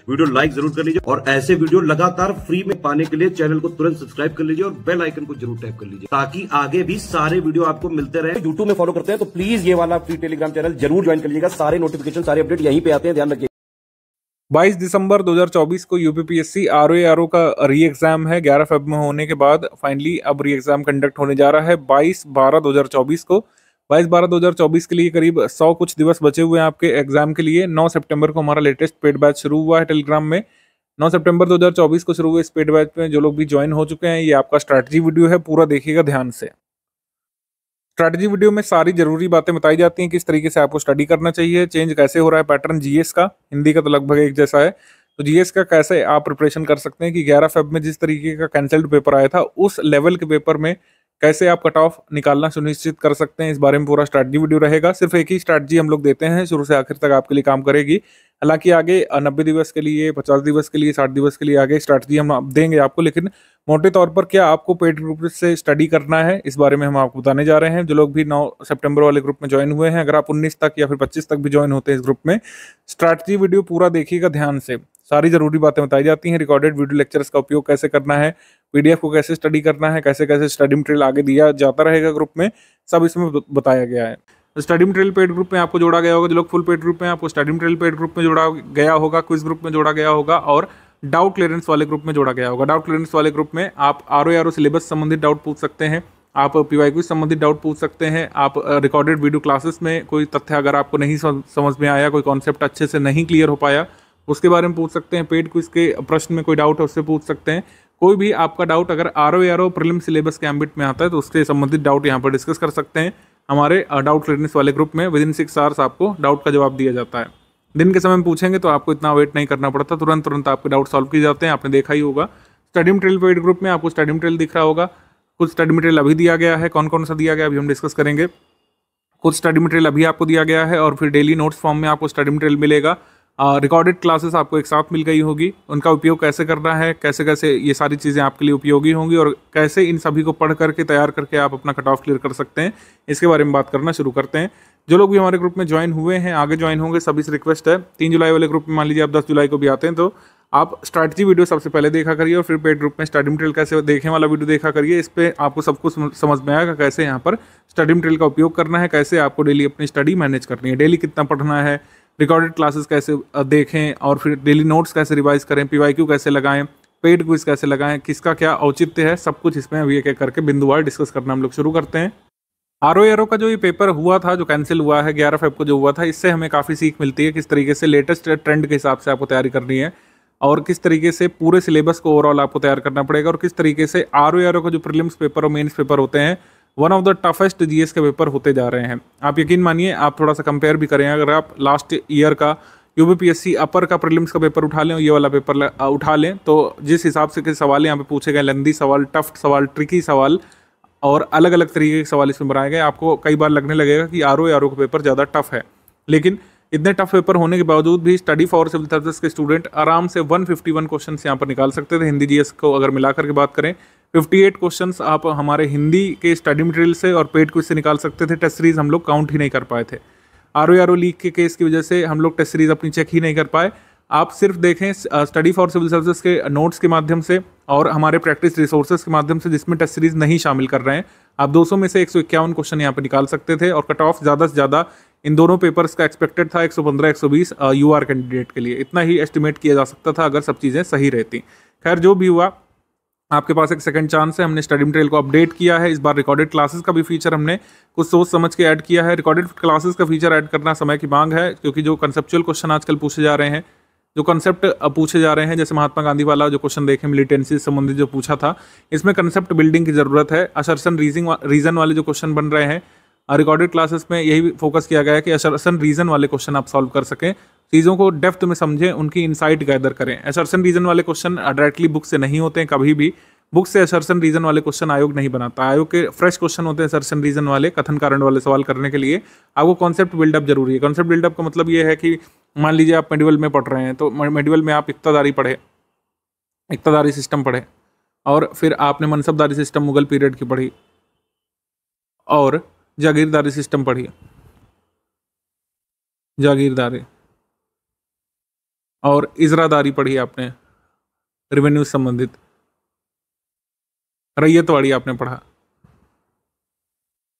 Video like जरूर कर लीजिए और ऐसे वीडियो लगातार फ्री में पाने के लिए चैनल को तुरंत सब्सक्राइब कर लीजिए और बेल आइकन को जरूर टैप कर लीजिए ताकि आगे भी सारे वीडियो आपको मिलते रहे। यूट्यूब में फॉलो करते हैं तो प्लीज ये वाला फ्री टेलीग्राम चैनल जरूर ज्वाइन कर लीजिएगा। सारे नोटिफिकेशन सारे अपडेट यहीं पे आते हैं, ध्यान रखिए। 22 दिसंबर 2024 को यूपीपीएससी आरओ का री एग्जाम है। 11 फरवरी में होने के बाद फाइनली अब री एग्जाम कंडक्ट होने जा रहा है 22/12/2024 को। 22/12/2024 के लिए करीब 100 कुछ दिवस बचे हुए हैं आपके एग्जाम के लिए। 9 सितंबर को हमारा लेटेस्ट पेड बैच शुरू हुआ है टेलीग्राम में। 9 सितंबर 2024 को शुरू हुए इस पेड बैच में जो लोग भी ज्वाइन हो चुके हैं, ये आपका स्ट्रैटेजी वीडियो है, पूरा देखिएगा ध्यान से। स्ट्रैटेजी वीडियो में सारी जरूरी बातें बताई जाती हैं, किस तरीके से आपको स्टडी करना चाहिए, चेंज कैसे हो रहा है पैटर्न जीएस का, हिंदी का तो लगभग एक जैसा है, तो जीएस का कैसे आप प्रिपरेशन कर सकते हैं कि 11 फरवरी में जिस तरीके का कैंसल्ड पेपर आया था उस लेवल के पेपर में कैसे आप कट ऑफ निकालना सुनिश्चित कर सकते हैं, इस बारे में पूरा स्ट्रैटेजी वीडियो रहेगा। सिर्फ एक ही स्ट्रैटेजी हम लोग देते हैं, शुरू से आखिर तक आपके लिए काम करेगी। हालांकि आगे 90 दिवस के लिए, 50 दिवस के लिए, 60 दिवस के लिए आगे स्ट्रैटेजी हम देंगे आपको, लेकिन मोटे तौर पर क्या आपको पेड ग्रुप से स्टडी करना है इस बारे में हम आपको बताने जा रहे हैं। जो लोग भी 9 सितंबर वाले ग्रुप में ज्वाइन हुए हैं, अगर आप 19 तक या फिर 25 तक भी ज्वाइन होते हैं इस ग्रुप में, स्ट्रैटेजी वीडियो पूरा देखिएगा ध्यान से। सारी जरूरी बातें बताई जाती हैं, रिकॉर्डेड वीडियो लेक्चर्स का उपयोग कैसे करना है, पीडीएफ को कैसे स्टडी करना है, कैसे कैसे स्टडी मटेरियल आगे दिया जाता रहेगा ग्रुप में, सब इसमें बताया गया है। स्टडी मटेरियल पेड ग्रुप में आपको जोड़ा गया होगा। जो लोग फुल पेड ग्रुप में, आपको स्टडी मटेरियल पेड ग्रुप में जोड़ा गया होगा, क्विज ग्रुप में जोड़ा गया होगा और डाउट क्लियरेंस वाले ग्रुप में जोड़ा गया होगा। डाउट क्लियरेंस वाले ग्रुप में आप आरओ सिलेबस संबंधित डाउट पूछ सकते हैं, आप पीवाईक्यू संबंधित डाउट पूछ सकते हैं, आप रिकॉर्डेड वीडियो क्लासेस में कोई तथ्य अगर आपको नहीं समझ में आया, कोई कॉन्सेप्ट अच्छे से नहीं क्लियर हो पाया, उसके बारे में पूछ सकते हैं। पेड क्विज के प्रश्न में कोई डाउट है उससे पूछ सकते हैं। कोई भी आपका डाउट अगर आरओ प्रीलिम सिलेबस के एम्बिट में आता है तो उसके संबंधित डाउट यहाँ पर डिस्कस कर सकते हैं। हमारे डाउट क्लियरेंस वाले ग्रुप में विदिन 6 आवर्स आपको डाउट का जवाब दिया जाता है। दिन के समय में पूछेंगे तो आपको इतना वेट नहीं करना पड़ता, तुरंत आपके डाउट सॉल्व किए जाते हैं, आपने देखा ही होगा। स्टडी मटेरियल पेड ग्रुप में आपको स्टडी मटेरियल दिख रहा होगा। कुछ स्टडी मटेरियल अभी दिया गया है, कौन कौन सा दिया गया अभी हम डिस्कस करेंगे। कुछ स्टडी मटेरियल अभी आपको दिया गया है और फिर डेली नोट्स फॉर्म में आपको स्टडी मटेरियल मिलेगा। रिकॉर्डेड क्लासेस आपको एक साथ मिल गई होगी, उनका उपयोग कैसे करना है, कैसे कैसे ये सारी चीज़ें आपके लिए उपयोगी होंगी और कैसे इन सभी को पढ़ करके तैयार करके आप अपना कट ऑफ क्लियर कर सकते हैं, इसके बारे में बात करना शुरू करते हैं। जो लोग भी हमारे ग्रुप में ज्वाइन हुए हैं, आगे ज्वाइन होंगे, सभी से रिक्वेस्ट है 3 जुलाई वाले ग्रुप में मान लीजिए आप 10 जुलाई को भी आते हैं तो आप स्ट्रैटेजी वीडियो सबसे पहले देखा करिए और फिर पेड ग्रुप में स्टडी मटेरियल कैसे देखें वाला वीडियो देखा करिए। इस पर आपको सब कुछ समझ में आएगा कैसे यहाँ पर स्टडी मटेरियल का उपयोग करना है, कैसे आपको डेली अपनी स्टडी मैनेज करनी है, डेली कितना पढ़ना है, रिकॉर्डेड क्लासेस कैसे देखें और फिर डेली नोट्स कैसे रिवाइज करें, पीवाईक्यू कैसे लगाएं, पेड क्विज कैसे लगाएं, किसका क्या औचित्य है, सब कुछ इसमें अभी एक करके बिंदुवार डिस्कस करना हम लोग शुरू करते हैं। आरओ का जो ये पेपर हुआ था, जो कैंसिल हुआ है 11 फरवरी को जो हुआ था, इससे हमें काफ़ी सीख मिलती है किस तरीके से लेटेस्ट ट्रेंड के हिसाब से आपको तैयारी करनी है और किस तरीके से पूरे सिलेबस को ओवरऑल आपको तैयार करना पड़ेगा और किस तरीके से आरओ का जो प्रीलिम्स पेपर और मेंस पेपर होते हैं one of the toughest GS के पेपर होते जा रहे हैं। आप यकीन मानिए, आप थोड़ा सा कंपेयर भी करें, अगर आप लास्ट ईयर का यूपीपीएससी अपर का प्रीलिम्स का पेपर उठा लें और ये वाला पेपर उठा लें तो जिस हिसाब से के सवाल यहाँ पे पूछे गए, लेंदी सवाल, टफ सवाल, ट्रिकी सवाल और अलग अलग तरीके के सवाल इसमें बनाए गए, आपको कई बार लगने लगेगा कि आरओ का पेपर ज़्यादा टफ है। लेकिन इतने टफ पेपर होने के बावजूद भी स्टडी फॉर सिविल सर्विसेज के स्टूडेंट आराम से 151 क्वेश्चन यहाँ पर निकाल सकते थे। हिंदी जीएस को अगर मिलाकर के बात करें 58 क्वेश्चंस आप हमारे हिंदी के स्टडी मटेरियल से और पेड क्विज से निकाल सकते थे। टेस्ट सीरीज हम लोग काउंट ही नहीं कर पाए थे, आरओ लीक के केस की वजह से हम लोग टेस्ट सीरीज अपनी चेक ही नहीं कर पाए। आप सिर्फ देखें स्टडी फॉर सिविल सर्विसेज के नोट्स के माध्यम से और हमारे प्रैक्टिस रिसोर्सेज के माध्यम से जिसमें टेस्ट सीरीज नहीं शामिल कर रहे हैं, आप 200 में से 151 क्वेश्चन यहाँ पर निकाल सकते थे और कट ऑफ ज़्यादा से ज़्यादा इन दोनों पेपर्स का एक्सपेक्टेड था 115-120 यूआर कैंडिडेट के लिए, इतना ही एस्टिमेट किया जा सकता था अगर सब चीज़ें सही रहती। खैर जो भी हुआ, आपके पास एक सेकंड चांस है। हमने स्टडी मटेरियल को अपडेट किया है, इस बार रिकॉर्डेड क्लासेस का भी फीचर हमने कुछ सोच समझ के ऐड किया है। रिकॉर्डेड क्लासेस का फीचर ऐड करना समय की मांग है क्योंकि जो कंसेप्चुअल क्वेश्चन आजकल पूछे जा रहे हैं, जो कंसेप्ट पूछे जा रहे हैं, जैसे महात्मा गांधी वाला जो क्वेश्चन देखें मिलिटेंसी से संबंधित जो पूछा था, इसमें कंसेप्ट बिल्डिंग की जरूरत है। असर्शन रीजन वाले जो क्वेश्चन बन रहे हैं रिकॉर्डेड क्लासेस में, यही फोकस किया गया है कि असर्शन रीजन वाले क्वेश्चन आप सॉल्व कर सकें, चीज़ों को डेप्थ में समझें, उनकी इनसाइट गैदर करें। असर्शन रीजन वाले क्वेश्चन डायरेक्टली बुक से नहीं होते हैं, कभी भी बुक से असर्शन रीजन वाले क्वेश्चन आयोग नहीं बनाता। आयोग के फ्रेश क्वेश्चन होते हैं असर्शन रीजन वाले, कथन कारण वाले सवाल करने के लिए आपको कॉन्सेप्ट बिल्डअप जरूरी है। कॉन्सेप्ट बिल्डअप का मतलब ये है कि मान लीजिए आप मेडिवल में पढ़ रहे हैं तो मेडिवल में आप इक्तादारी पढ़े, इक्तादारी सिस्टम पढ़े और फिर आपने मनसबदारी सिस्टम मुगल पीरियड की पढ़ी और जागीरदारी सिस्टम पढ़ी, जागीरदारी, और इजरादारी पढ़ी आपने, रेवेन्यू संबंधित। रैयतवाड़ी आपने पढ़ा।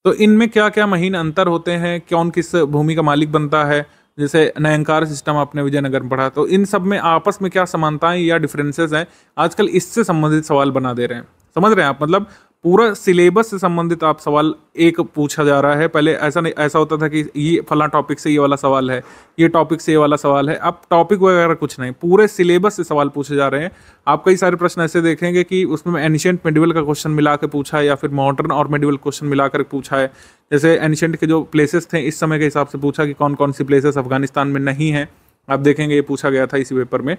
तो इनमें क्या क्या महीन अंतर होते हैं, कौन किस भूमि का मालिक बनता है, जैसे नयनकार सिस्टम आपने विजयनगर में पढ़ा। तो इन सब में आपस में क्या समानताएं या डिफरेंसेस हैं, आजकल इससे संबंधित सवाल बना दे रहे हैं। समझ रहे हैं आप, मतलब पूरा सिलेबस से संबंधित आप सवाल एक पूछा जा रहा है। पहले ऐसा नहीं, ऐसा होता था कि ये फला टॉपिक से ये वाला सवाल है, ये टॉपिक से ये वाला सवाल है। अब टॉपिक वगैरह कुछ नहीं, पूरे सिलेबस से सवाल पूछे जा रहे हैं। आप कई सारे प्रश्न ऐसे देखेंगे कि उसमें एंशिएंट मेडिवल का क्वेश्चन मिला के पूछा है, या फिर मॉडर्न और मेडिवल क्वेश्चन मिलाकर पूछा है। जैसे एंशिएंट के जो प्लेसेस थे इस समय के हिसाब से पूछा कि कौन कौन सी प्लेसेस अफगानिस्तान में नहीं है। आप देखेंगे ये पूछा गया था इसी पेपर में,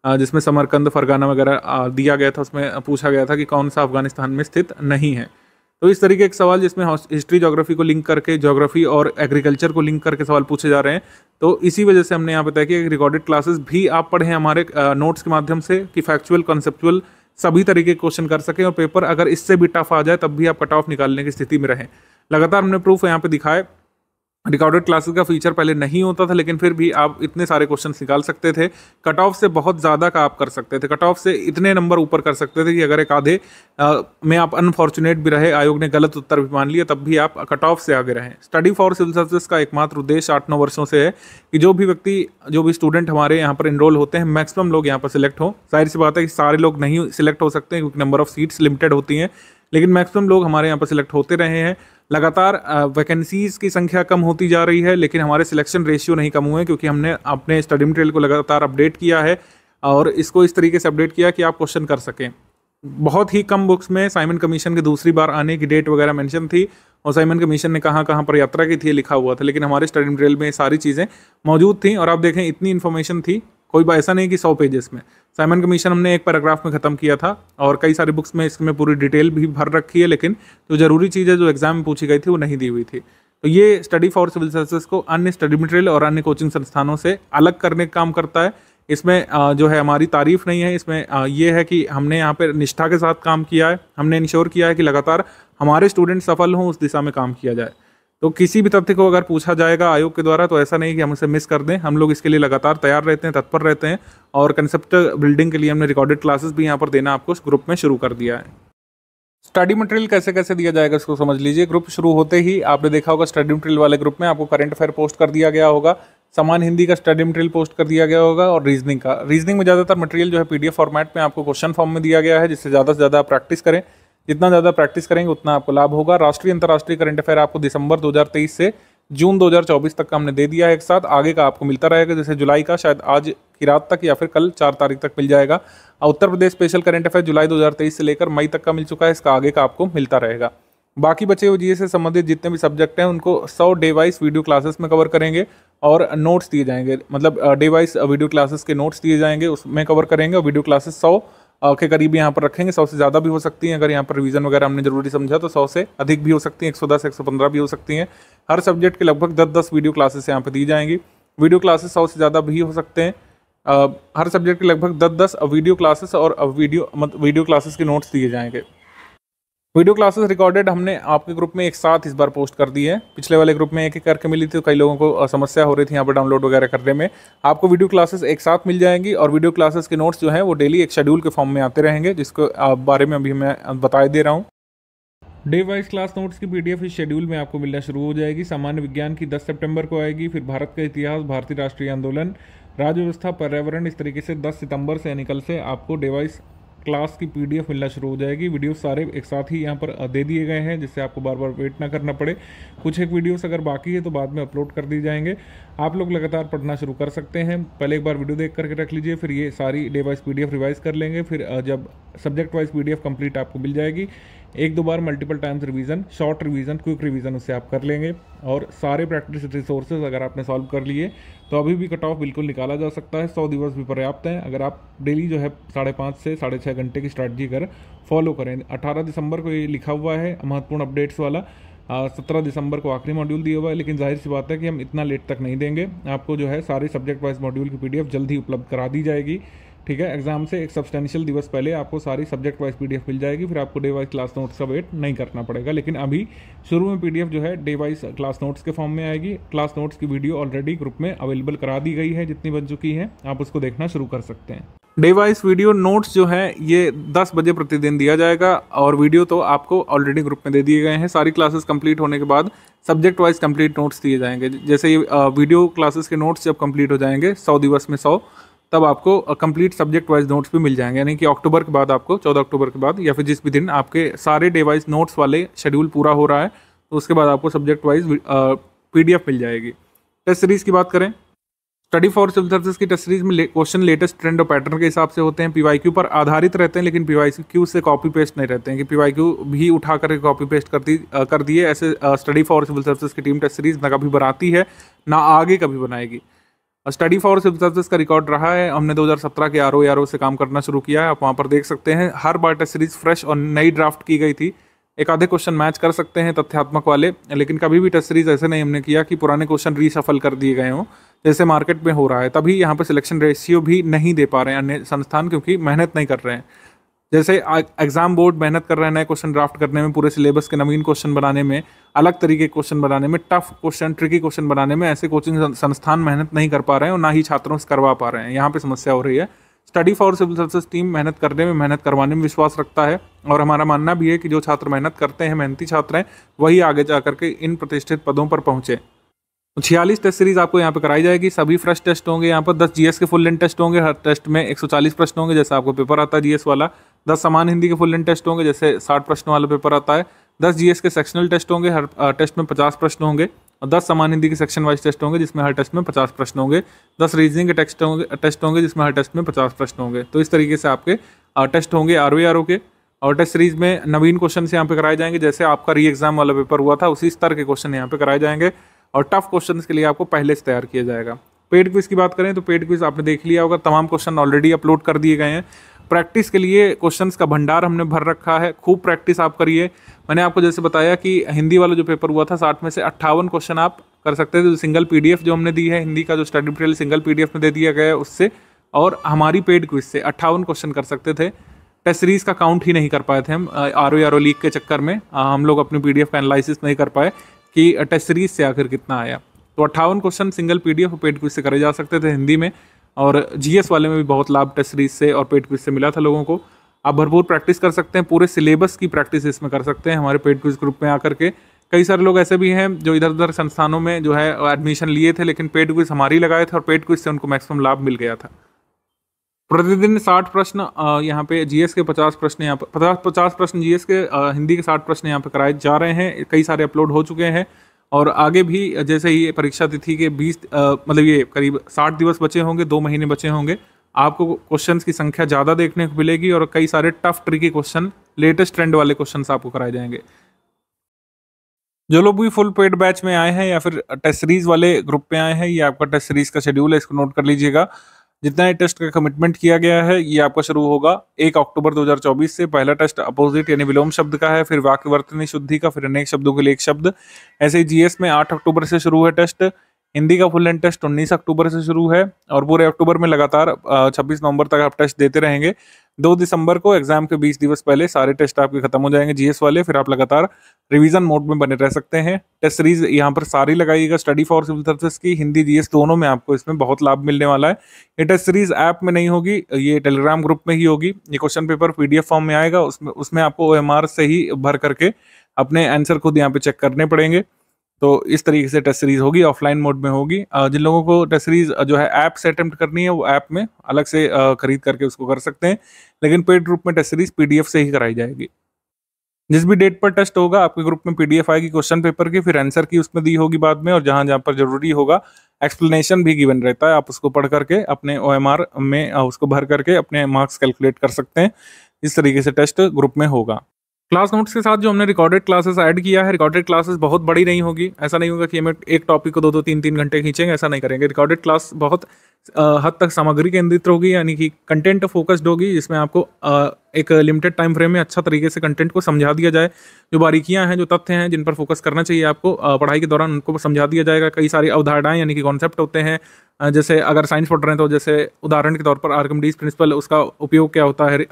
जिसमें समरकंद, फरगाना वगैरह दिया गया था। उसमें पूछा गया था कि कौन सा अफगानिस्तान में स्थित नहीं है। तो इस तरीके के सवाल जिसमें हिस्ट्री ज्योग्राफी को लिंक करके, ज्योग्राफी और एग्रीकल्चर को लिंक करके सवाल पूछे जा रहे हैं। तो इसी वजह से हमने यहाँ बताया कि रिकॉर्डेड क्लासेस भी आप पढ़ें हमारे नोट्स के माध्यम से, कि फैक्चुअल, कॉन्सेप्चुअल सभी तरीके के क्वेश्चन कर सकें, और पेपर अगर इससे भी टफ आ जाए तब भी आप कट ऑफ निकालने की स्थिति में रहें। लगातार हमने प्रूफ यहाँ पे दिखाए। रिकॉर्डेड क्लासेस का फीचर पहले नहीं होता था, लेकिन फिर भी आप इतने सारे क्वेश्चन निकाल सकते थे। कट ऑफ से बहुत ज़्यादा का आप कर सकते थे, कट ऑफ से इतने नंबर ऊपर कर सकते थे कि अगर एक आधे में आप अनफॉर्चुनेट भी रहे, आयोग ने गलत उत्तर भी मान लिया, तब भी आप कट ऑफ से आगे रहें। स्टडी फॉर सिविल सर्विसेज का एकमात्र उद्देश्य 8-9 वर्षों से है कि जो भी व्यक्ति, जो भी स्टूडेंट हमारे यहाँ पर इनरोल होते हैं, मैक्सिमम लोग यहाँ पर सिलेक्ट हों। जाहिर सी बात है कि सारे लोग नहीं सिलेक्ट हो सकते हैं, क्योंकि नंबर ऑफ सीट्स लिमिटेड होती हैं, लेकिन मैक्सिमम लोग हमारे यहाँ पर सिलेक्ट होते रहे हैं। लगातार वैकेंसीज़ की संख्या कम होती जा रही है, लेकिन हमारे सिलेक्शन रेशियो नहीं कम हुए, क्योंकि हमने अपने स्टडी मटेरियल को लगातार अपडेट किया है, और इसको इस तरीके से अपडेट किया कि आप क्वेश्चन कर सकें। बहुत ही कम बुक्स में साइमन कमीशन की दूसरी बार आने की डेट वगैरह मेंशन थी, और साइमन कमीशन ने कहाँ कहाँ पर यात्रा की थी लिखा हुआ था, लेकिन हमारे स्टडी मटेरियल में सारी चीज़ें मौजूद थी। और आप देखें इतनी इन्फॉर्मेशन थी, कोई ऐसा नहीं कि 100 पेजेस में। साइमन कमीशन हमने एक पैराग्राफ में ख़त्म किया था, और कई सारी बुक्स में इसमें पूरी डिटेल भी भर रखी है, लेकिन जो ज़रूरी चीज़ें जो एग्जाम में पूछी गई थी वो नहीं दी हुई थी। तो ये स्टडी फॉर सिविल सर्विसेज को अन्य स्टडी मटेरियल और अन्य कोचिंग संस्थानों से अलग करने का काम करता है। इसमें जो है हमारी तारीफ नहीं है, इसमें ये है कि हमने यहाँ पर निष्ठा के साथ काम किया है। हमने इंश्योर किया है कि लगातार हमारे स्टूडेंट सफल हों, उस दिशा में काम किया जाए। तो किसी भी तथ्य को अगर पूछा जाएगा आयोग के द्वारा, तो ऐसा नहीं कि हम उसे मिस कर दें। हम लोग इसके लिए लगातार तैयार रहते हैं, तत्पर रहते हैं, और कंसेप्ट बिल्डिंग के लिए हमने रिकॉर्डेड क्लासेस भी यहाँ पर देना आपको उस ग्रुप में शुरू कर दिया है। स्टडी मटेरियल कैसे कैसे दिया जाएगा इसको समझ लीजिए। ग्रुप शुरू होते ही आपने देखा होगा स्टडी मटेरियल वाले ग्रुप में आपको करंट अफेयर पोस्ट कर दिया गया होगा, सामान्य हिंदी का स्टडी मटेरियल पोस्ट कर दिया गया होगा, और रीजनिंग का। रीजनिंग में ज़्यादातर मटेरियल जो है PDF फॉर्मेट में आपको क्वेश्चन फॉर्म में दिया गया है, जिससे ज़्यादा से ज़्यादा आप प्रैक्टिस करें। जितना ज़्यादा प्रैक्टिस करेंगे उतना आपको लाभ होगा। राष्ट्रीय अंतर्राष्ट्रीय करंट अफेयर आपको दिसंबर 2023 से जून 2024 तक का हमने दे दिया है एक साथ। आगे का आपको मिलता रहेगा, जैसे जुलाई का शायद आज की रात तक या फिर कल 4 तारीख तक मिल जाएगा। Uttar Pradesh special current affair जुलाई 2023 से लेकर मई तक का मिल चुका है, इसका आगे का आपको मिलता रहेगा। बाकी बचे हुए जीएस से संबंधित जितने भी सब्जेक्ट हैं उनको 100 डे वाइज वीडियो क्लासेस में कवर करेंगे, और नोट्स दिए जाएंगे, मतलब डे वाइज वीडियो क्लासेस के नोट्स दिए जाएंगे, उसमें कवर करेंगे। और वीडियो क्लासेस 100 के करीब यहाँ पर रखेंगे, 100 से ज़्यादा भी हो सकती हैं। अगर यहाँ पर रिवीजन वगैरह हमने जरूरी समझा तो 100 से अधिक भी हो सकती हैं, 110, 115 भी हो सकती हैं। हर सब्जेक्ट के लगभग 10-10 वीडियो क्लासेस यहाँ पर दी जाएंगी। वीडियो क्लासेस 100 से ज़्यादा भी हो सकते हैं। हर सब्जेक्ट के लगभग 10-10 वीडियो क्लासेस और वीडियो क्लासेस के नोट्स दिए जाएंगे। वीडियो क्लासेस रिकॉर्डेड हमने आपके ग्रुप में एक साथ इस बार पोस्ट कर दी है। पिछले वाले ग्रुप में एक एक करके मिली थी, तो कई लोगों को समस्या हो रही थी यहाँ पर डाउनलोड वगैरह करने में। आपको वीडियो क्लासेस एक साथ मिल जाएंगी, और वीडियो क्लासेस के नोट्स जो हैं वो डेली एक शेड्यूल के फॉर्म में आते रहेंगे, जिसको बारे में अभी मैं बता दे रहा हूँ। डे वाइज क्लास नोट्स की PDF इस शेड्यूल में आपको मिलना शुरू हो जाएगी। सामान्य विज्ञान की 10 सितंबर को आएगी, फिर भारत का इतिहास, भारतीय राष्ट्रीय आंदोलन, राज्य व्यवस्था, पर्यावरण, इस तरीके से 10 सितंबर से यानी कल से आपको डे वाइज क्लास की PDF मिलना शुरू हो जाएगी। वीडियो सारे एक साथ ही यहाँ पर दे दिए गए हैं, जिससे आपको बार बार वेट ना करना पड़े। कुछ एक वीडियोस अगर बाकी है तो बाद में अपलोड कर दिए जाएंगे। आप लोग लगातार पढ़ना शुरू कर सकते हैं। पहले एक बार वीडियो देख करके रख लीजिए, फिर ये सारी डे वाइज PDF रिवाइज कर लेंगे। फिर जब सब्जेक्ट वाइज PDF कंप्लीट आपको मिल जाएगी, 1-2 बार multiple times revision, short revision, quick revision उससे आप कर लेंगे। और सारे प्रैक्टिस रिसोर्सेज अगर आपने सॉल्व कर लिए तो अभी भी कट ऑफ बिल्कुल निकाला जा सकता है। 100 दिवस भी पर्याप्त हैं अगर आप डेली जो है 5.5 से 6.5 घंटे की स्ट्रैटेजी कर फॉलो करें। 18 दिसंबर को ये लिखा हुआ है महत्वपूर्ण अपडेट्स वाला, 17 दिसंबर को आखिरी मॉड्यूल दिया हुआ है, लेकिन जाहिर सी बात है कि हम इतना लेट तक नहीं देंगे। आपको जो है सारे सब्जेक्ट वाइज मॉड्यूल की PDF जल्द ही उपलब्ध करा दी जाएगी। ठीक है। एग्जाम से एक सब्सटेंशियल दिवस पहले आपको सारी सब्जेक्ट वाइज पीडीएफ मिल जाएगी, फिर आपको डे वाइज क्लास नोट्स का वेट नहीं करना पड़ेगा। लेकिन अभी शुरू में पीडीएफ जो है डे वाइज क्लास नोट्स के फॉर्म में आएगी। क्लास नोट्स की वीडियो ऑलरेडी ग्रुप में अवेलेबल करा दी गई है, जितनी बन चुकी है आप उसको देखना शुरू कर सकते हैं। डे वाइज वीडियो नोट्स जो है ये 10 बजे प्रतिदिन दिया जाएगा, और वीडियो तो आपको ऑलरेडी ग्रुप में दे दिए गए हैं। सारी क्लासेस कंप्लीट होने के बाद सब्जेक्ट वाइज कंप्लीट नोट्स दिए जाएंगे। जैसे ये वीडियो क्लासेस के नोट्स जब कंप्लीट हो जाएंगे 100 दिवस में 100, तब आपको कंप्लीट सब्जेक्ट वाइज नोट्स भी मिल जाएंगे। यानी कि अक्टूबर के बाद आपको 14 अक्टूबर के बाद या फिर जिस भी दिन आपके सारे डे वाइज नोट्स वाले शेड्यूल पूरा हो रहा है, तो उसके बाद आपको सब्जेक्ट वाइज पीडीएफ मिल जाएगी। टेस्ट सीरीज की बात करें, स्टडी फॉर सिविल सर्विसेज की टेस्ट सीरीज में क्वेश्चन लेटेस्ट ट्रेंड और पैटर्न के हिसाब से होते हैं, पीवाईक्यू पर आधारित रहते हैं, लेकिन पीवाईक्यू से कॉपी पेस्ट नहीं रहते हैं कि पीवाईक्यू भी उठा करके कॉपी पेस्ट कर दिए। ऐसे स्टडी फॉर सिविल सर्विसेज की टीम टेस्ट सीरीज ना कभी बनाती है ना आगे कभी बनाएगी। स्टडी फॉर सिविल सर्विसेज का रिकॉर्ड रहा है, हमने 2017 के आरओ से काम करना शुरू किया है। आप वहाँ पर देख सकते हैं हर बार टेस्ट सीरीज फ्रेश और नई ड्राफ्ट की गई थी। एक आधे क्वेश्चन मैच कर सकते हैं तथ्यात्मक वाले, लेकिन कभी भी टेस्ट सीरीज ऐसे नहीं हमने किया कि पुराने क्वेश्चन रीशफल कर दिए गए हों, जैसे मार्केट में हो रहा है। तभी यहाँ पे सिलेक्शन रेशियो भी नहीं दे पा रहे हैं अन्य संस्थान, क्योंकि मेहनत नहीं कर रहे हैं। जैसे एग्जाम बोर्ड मेहनत कर रहे हैं नए क्वेश्चन ड्राफ्ट करने में, पूरे सिलेबस के नवीन क्वेश्चन बनाने में, अलग तरीके के क्वेश्चन बनाने में, टफ क्वेश्चन ट्रिकी क्वेश्चन बनाने में, ऐसे कोचिंग संस्थान मेहनत नहीं कर पा रहे हैं और ना ही छात्रों से करवा पा रहे हैं। यहाँ पे समस्या हो रही है। Study for civil services team मेहनत करने में, मेहनत करवाने में विश्वास रखता है, और हमारा मानना भी है कि जो छात्र मेहनत करते हैं, मेहनती छात्र हैं, वही आगे जा करके इन प्रतिष्ठित पदों पर पहुंचे। 46 टेस्ट सीरीज आपको यहाँ पे कराई जाएगी। सभी फ्रेश टेस्ट होंगे। यहाँ पर 10 जीएस के फुल लेंथ टेस्ट होंगे। हर टेस्ट में 140 प्रश्न होंगे, जैसे आपको पेपर आता है जीएस वाला। 10 समान हिंदी के फुल लेंथ टेस्ट होंगे, जैसे 60 प्रश्न वाला पेपर आता है। 10 जीएस के सेक्शनल टेस्ट होंगे, हर टेस्ट में 50 प्रश्न होंगे। और 10 समान हिंदी के सेक्शन वाइज टेस्ट होंगे, जिसमें हर टेस्ट में 50 प्रश्न होंगे। 10 रीजनिंग के टेस्ट होंगे, जिसमें हर टेस्ट में 50 प्रश्न होंगे। तो इस तरीके से आपके टेस्ट होंगे आरओ के। और टेस्ट सीरीज में नवीन क्वेश्चन यहाँ पे कराए जाएंगे, जैसे आपका री एग्जाम वाला पेपर हुआ था उसी स्तर के क्वेश्चन यहाँ पे कराए जाएंगे। और टफ क्वेश्चन के लिए आपको पहले से तैयार किया जाएगा। पेड क्विज की बात करें तो पेड क्विज आपने देख लिया होगा, तमाम क्वेश्चन ऑलरेडी अपलोड कर दिए गए हैं। प्रैक्टिस के लिए क्वेश्चंस का भंडार हमने भर रखा है, खूब प्रैक्टिस आप करिए। मैंने आपको जैसे बताया कि हिंदी वाला जो पेपर हुआ था 60 में से 58 क्वेश्चन आप कर सकते थे। सिंगल पीडीएफ जो हमने दी है हिंदी का, जो स्टडी मटेरियल सिंगल पीडीएफ में दे दिया गया है उससे, और हमारी पेड क्विज से 58 क्वेश्चन कर सकते थे। टेस्ट सीरीज का काउंट ही नहीं कर पाए थे हम आरओ लीग के चक्कर में। हम लोग अपनी पीडीएफ का एनालिसिस नहीं कर पाए कि टेस्ट सीरीज से आखिर कितना आया। तो 58 क्वेश्चन सिंगल पीडीएफ और पेड क्विज से करे जा सकते थे हिंदी में, और जीएस वाले में भी बहुत लाभ टेस्ट सीरीज से और पेड क्विज से मिला था लोगों को। आप भरपूर प्रैक्टिस कर सकते हैं, पूरे सिलेबस की प्रैक्टिस इसमें कर सकते हैं हमारे पेड क्विज ग्रुप में आकर के। कई सारे लोग ऐसे भी हैं जो इधर उधर संस्थानों में जो है एडमिशन लिए थे, लेकिन पेड क्विज हमारी लगाए थे और पेड क्विज से उनको मैक्सिमम लाभ मिल गया था। प्रतिदिन 60 प्रश्न यहाँ पे जीएस के 50 प्रश्न यहाँ पर 50 प्रश्न जीएस के, हिंदी के 60 प्रश्न यहाँ पे कराए जा रहे हैं। कई सारे अपलोड हो चुके हैं, और आगे भी जैसे ही परीक्षा तिथि के 20 मतलब ये करीब 60 दिवस बचे होंगे, 2 महीने बचे होंगे, आपको क्वेश्चंस की संख्या ज़्यादा देखने को मिलेगी, और कई सारे tough tricky question, latest trend वाले क्वेश्चंस आपको कराए जाएंगे। जो लोग भी फुल पेड बैच में आए हैं या फिर टेस्ट सीरीज वाले ग्रुप में आए हैं, ये आपका टेस्ट सीरीज का शेड्यूल है, इसको नोट कर लीजिएगा। जितना ये टेस्ट का कमिटमेंट किया गया है ये आपका शुरू होगा 1 अक्टूबर 2024 से। पहला टेस्ट अपोजिट यानी विलोम शब्द का है, फिर वाक्यवर्तनी शुद्धि का, फिर अनेक शब्दों के लिए एक शब्द। ऐसे ही जीएस में 8 अक्टूबर से शुरू है टेस्ट। हिंदी का फुल लेंथ टेस्ट 19 अक्टूबर से शुरू है, और पूरे अक्टूबर में लगातार 26 नवंबर तक आप टेस्ट देते रहेंगे। 2 दिसंबर को एग्जाम के 20 दिवस पहले सारे टेस्ट आपके खत्म हो जाएंगे जीएस वाले, फिर आप लगातार रिवीजन मोड में बने रह सकते हैं। टेस्ट सीरीज यहाँ पर सारी लगाइएगा, स्टडी फॉर सिविल सर्विसेज की, हिंदी जीएस दोनों में आपको इसमें बहुत लाभ मिलने वाला है। ये टेस्ट सीरीज ऐप में नहीं होगी, ये टेलीग्राम ग्रुप में ही होगी। ये क्वेश्चन पेपर पीडीएफ फॉर्म में आएगा, उसमें आपको OMR से ही भर करके अपने आंसर खुद यहाँ पे चेक करने पड़ेंगे। तो इस तरीके से टेस्ट सीरीज होगी, ऑफलाइन मोड में होगी। जिन लोगों को टेस्ट सीरीज जो है ऐप से अटेम्प्ट करनी है, वो ऐप में अलग से खरीद करके उसको कर सकते हैं, लेकिन पेड ग्रुप में टेस्ट सीरीज पीडीएफ से ही कराई जाएगी। जिस भी डेट पर टेस्ट होगा आपके ग्रुप में पीडीएफ आएगी क्वेश्चन पेपर की, फिर आंसर की उसमें दी होगी बाद में, और जहां जहां पर जरूरी होगा एक्सप्लेनेशन भी गिवन रहता है, आप उसको पढ़ करके अपने OMR में उसको भर करके अपने मार्क्स कैलकुलेट कर सकते हैं। इस तरीके से टेस्ट ग्रुप में होगा। क्लास नोट्स के साथ जो हमने रिकॉर्डेड क्लासेस ऐड किया है, रिकॉर्डेड क्लासेस बहुत बड़ी नहीं होगी। ऐसा नहीं होगा कि हमें एक टॉपिक को 2-2 3-3 घंटे खींचेंगे, ऐसा नहीं करेंगे। रिकॉर्डेड क्लास बहुत हद तक सामग्री केंद्रित होगी, यानी कि कंटेंट फोकस्ड होगी, जिसमें आपको एक लिमिटेड टाइम फ्रेम में अच्छा तरीके से कंटेंट को समझा दिया जाए। जो बारीकियां हैं, जो तथ्य हैं, जिन पर फोकस करना चाहिए आपको पढ़ाई के दौरान, उनको समझा दिया जाएगा। कई सारी अवधारणाएं यानी कि कॉन्सेप्ट होते हैं, जैसे अगर साइंस पढ़ रहे हैं तो जैसे उदाहरण के तौर पर आर्किमिडीज प्रिंसिपल, उसका उपयोग क्या होता है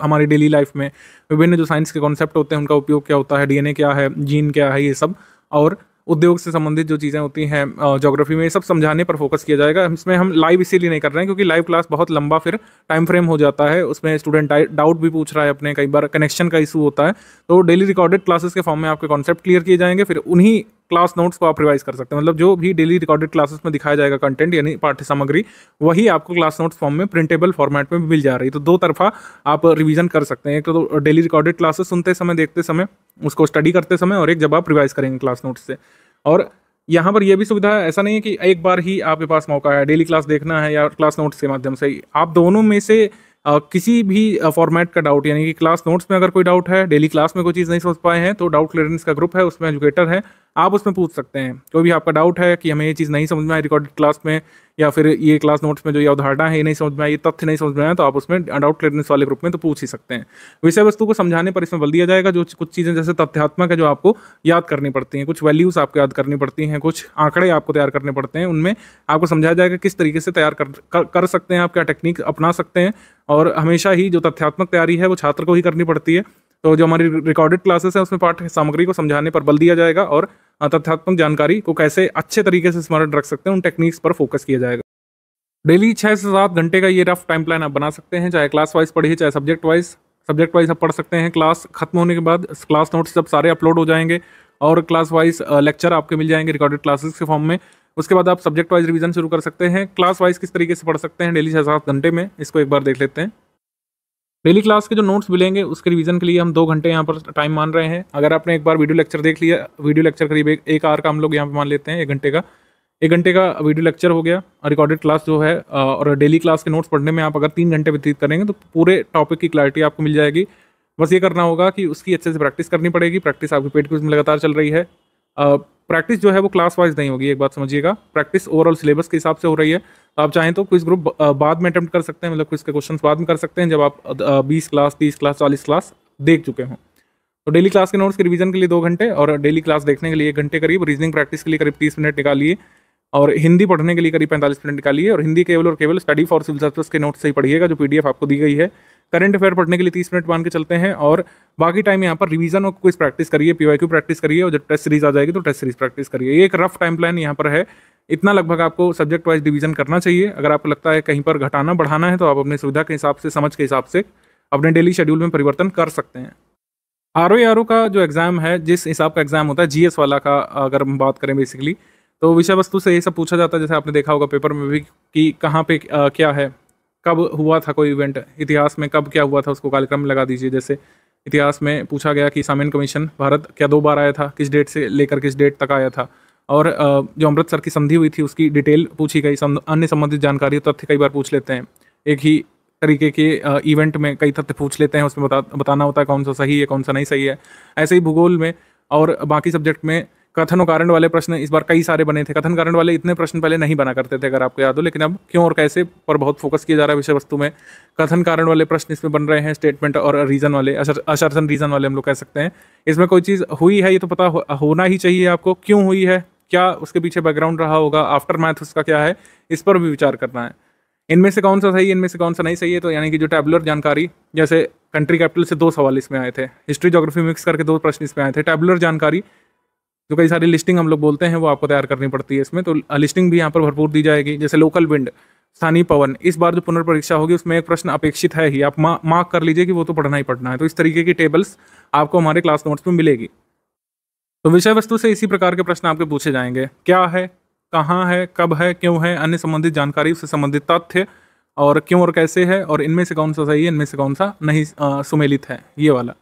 हमारी डेली लाइफ में। विभिन्न जो साइंस के कॉन्सेप्ट होते हैं उनका उपयोग क्या होता है, डीएनए क्या है, जीन क्या है, ये सब। और उद्योग से संबंधित जो चीज़ें होती हैं ज्योग्राफी में, ये सब समझाने पर फोकस किया जाएगा। इसमें हम लाइव इसीलिए नहीं कर रहे हैं क्योंकि लाइव क्लास बहुत लंबा फिर टाइम फ्रेम हो जाता है, उसमें स्टूडेंट डाउट भी पूछ रहा है अपने, कई बार कनेक्शन का इशू होता है। तो डेली रिकॉर्डेड क्लासेस के फॉर्म में आपके कॉन्सेप्ट क्लियर किए जाएंगे, फिर उन्हीं क्लास नोट्स को आप रिवाइज कर सकते हैं। मतलब जो भी डेली रिकॉर्डेड क्लासेस में दिखाया जाएगा कंटेंट यानी पाठ्य सामग्री, वही आपको क्लास नोट्स फॉर्म में प्रिंटेबल फॉर्मेट में मिल जा रही है। तो दो तरफा आप रिवीजन कर सकते हैं, एक तो डेली रिकॉर्डेड क्लासेस सुनते समय, देखते समय, उसको स्टडी करते समय, और एक जब आप रिवाइज करेंगे क्लास नोट्स से। और यहाँ पर यह भी सुविधा है, ऐसा नहीं है कि एक बार ही आपके पास मौका है डेली क्लास देखना है या क्लास नोट्स के माध्यम से। आप दोनों में से किसी भी फॉर्मेट का डाउट, यानी कि क्लास नोट्स में अगर कोई डाउट है, डेली क्लास में कोई चीज़ नहीं समझ पाए हैं, तो डाउट क्लियरेंस का ग्रुप है, उसमें एजुकेटर है, आप उसमें पूछ सकते हैं। कोई भी आपका डाउट है कि हमें ये चीज़ नहीं समझ में आई रिकॉर्डेड क्लास में, या फिर ये क्लास नोट्स में जो ये अवधारणा है ये नहीं समझ में आई, ये तथ्य नहीं समझ में आया, तो आप उसमें डाउट क्लियरेंस वाले ग्रुप में तो पूछ ही सकते हैं। विषय वस्तु को समझाने पर इसमें बल दिया जाएगा। जो कुछ चीज़ें जैसे तथ्यात्मक है जो आपको याद करनी पड़ती हैं, कुछ वैल्यूज़ आपको याद करनी पड़ती हैं, कुछ आंकड़े आपको तैयार करने पड़ते हैं, उनमें आपको समझाया जाएगा किस तरीके से तैयार कर सकते हैं आप, क्या टेक्निक अपना सकते हैं। और हमेशा ही जो तथ्यात्मक तैयारी है वो छात्र को ही करनी पड़ती है। तो जो हमारी रिकॉर्डेड क्लासेस है उसमें पाठ्य सामग्री को समझाने पर बल दिया जाएगा, और तथ्यात्मक जानकारी को कैसे अच्छे तरीके से स्मरण रख सकते हैं उन टेक्निक्स पर फोकस किया जाएगा। डेली 6 से 7 घंटे का ये रफ टाइम प्लान आप बना सकते हैं, चाहे क्लास वाइज पढ़िए चाहे सब्जेक्ट वाइज आप पढ़ सकते हैं। क्लास खत्म होने के बाद क्लास नोट्स जब सारे अपलोड हो जाएंगे और क्लास वाइज लेक्चर आपके मिल जाएंगे रिकॉर्डेड क्लासेस के फॉर्म में, उसके बाद आप सब्जेक्ट वाइज रिवीजन शुरू कर सकते हैं। क्लास वाइज किस तरीके से पढ़ सकते हैं डेली 6 से 7 घंटे में, इसको एक बार देख लेते हैं। डेली क्लास के जो नोट्स मिलेंगे उसके रिवीजन के लिए हम 2 घंटे यहाँ पर टाइम मान रहे हैं। अगर आपने एक बार वीडियो लेक्चर देख लिया, वीडियो लेक्चर करीब एक आवर का हम लोग यहाँ पे मान लेते हैं, 1 घंटे का वीडियो लेक्चर हो गया, रिकॉर्डेड क्लास जो है, और डेली क्लास के नोट्स पढ़ने में आप अगर 3 घंटे व्यतीत करेंगे तो पूरे टॉपिक की क्लैरिटी आपको मिल जाएगी। बस ये करना होगा कि उसकी अच्छे से प्रैक्टिस करनी पड़ेगी। प्रैक्टिस आपकी पेड क्विज में लगातार चल रही है। प्रैक्टिस जो है वो क्लास वाइज नहीं होगी, एक बात समझिएगा, प्रैक्टिस ओवरऑल सिलेबस के हिसाब से हो रही है। तो आप चाहें तो क्विज ग्रुप बाद में अटेम्प्ट कर सकते हैं, मतलब क्विज के क्वेश्चन बाद में कर सकते हैं जब आप 20 क्लास, 30 क्लास, 40 क्लास देख चुके हों। तो डेली क्लास के नोट्स के रिवीजन के लिए 2 घंटे, और डेली क्लास देखने के लिए 1 घंटे करीब, रीजनिंग प्रैक्टिस के लिए करीब 30 मिनट निकालिए, और हिंदी पढ़ने के लिए करीब 45 मिनट निकालिए। और हिंदी केवल और केवल स्टडी फॉर सिविल सर्विस के नोट्स से ही पढ़िएगा, जो पीडीएफ आपको दी गई है। करंट अफेयर पढ़ने के लिए 30 मिनट मान के चलते हैं, और बाकी टाइम यहाँ पर रिवीजन और क्विज प्रैक्टिस करिए, पीवाईक्यू प्रैक्टिस करिए, और जब टेस्ट सीरीज आ जाएगी तो टेस्ट सीरीज प्रैक्टिस करिए। ये एक रफ टाइम प्लान यहाँ पर है। इतना लगभग आपको सब्जेक्ट वाइज डिवीजन करना चाहिए। अगर आपको लगता है कहीं पर घटाना बढ़ाना है तो आप अपनी सुविधा के हिसाब से, समझ के हिसाब से अपने डेली शेड्यूल में परिवर्तन कर सकते हैं। आरओ का जो एग्जाम है, जिस हिसाब का एग्जाम होता है जीएस वाला का, अगर हम बात करें बेसिकली, तो विषय वस्तु से ये सब पूछा जाता है। जैसे आपने देखा होगा पेपर में भी कि कहाँ पे क्या है, कब हुआ था कोई इवेंट, इतिहास में कब क्या हुआ था, उसको कालक्रम में लगा दीजिए। जैसे इतिहास में पूछा गया कि सामयन कमीशन भारत क्या 2 बार आया था, किस डेट से लेकर किस डेट तक आया था, और जो अमृतसर की संधि हुई थी उसकी डिटेल पूछी गई। अन्य संबंधित जानकारी, तथ्य कई बार पूछ लेते हैं, एक ही तरीके के इवेंट में कई तथ्य पूछ लेते हैं, उसमें बताना होता है कौन सा सही है कौन सा नहीं सही है। ऐसे ही भूगोल में और बाकी सब्जेक्ट में कथन और कारण वाले प्रश्न इस बार कई सारे बने थे। कथन कारण वाले इतने प्रश्न पहले नहीं बना करते थे, अगर आपको याद हो, लेकिन अब क्यों और कैसे पर बहुत फोकस किया जा रहा है विषय वस्तु में। कथन कारण वाले प्रश्न इसमें बन रहे हैं, स्टेटमेंट और रीजन वाले, असर्शन रीजन वाले हम लोग कह सकते हैं। इसमें कोई चीज़ हुई है ये तो पता होना ही चाहिए आपको, क्यों हुई है, क्या उसके पीछे बैकग्राउंड रहा होगा, आफ्टर मैथ उसका क्या है, इस पर भी विचार करना है। इनमें से कौन सा सही है, इनमें से कौन सा नहीं सही है। तो यानी कि जो टैबुलर जानकारी, जैसे कंट्री कैपिटल से 2 सवाल इसमें आए थे, हिस्ट्री ज्योग्राफी मिक्स करके 2 प्रश्न इसमें आए थे। टैबुलर जानकारी जो कई सारी लिस्टिंग हम लोग बोलते हैं वो आपको तैयार करनी पड़ती है इसमें, तो लिस्टिंग भी यहाँ पर भरपूर दी जाएगी। जैसे लोकल विंड, स्थानीय पवन, इस बार जो पुनर्परीक्षा होगी उसमें एक प्रश्न अपेक्षित है ही, आप मार्क कर लीजिए कि वो तो पढ़ना ही पढ़ना है। तो इस तरीके की टेबल्स आपको हमारे क्लास नोट्स में मिलेगी। तो विषय वस्तु से इसी प्रकार के प्रश्न आपके पूछे जाएंगे, क्या है, कहाँ है, कब है, क्यों है, अन्य संबंधित जानकारी, उससे संबंधित तथ्य, और क्यों और कैसे है, और इनमें से कौन सा सही है, इनमें से कौन सा नहीं सुमेलित है, ये वाला।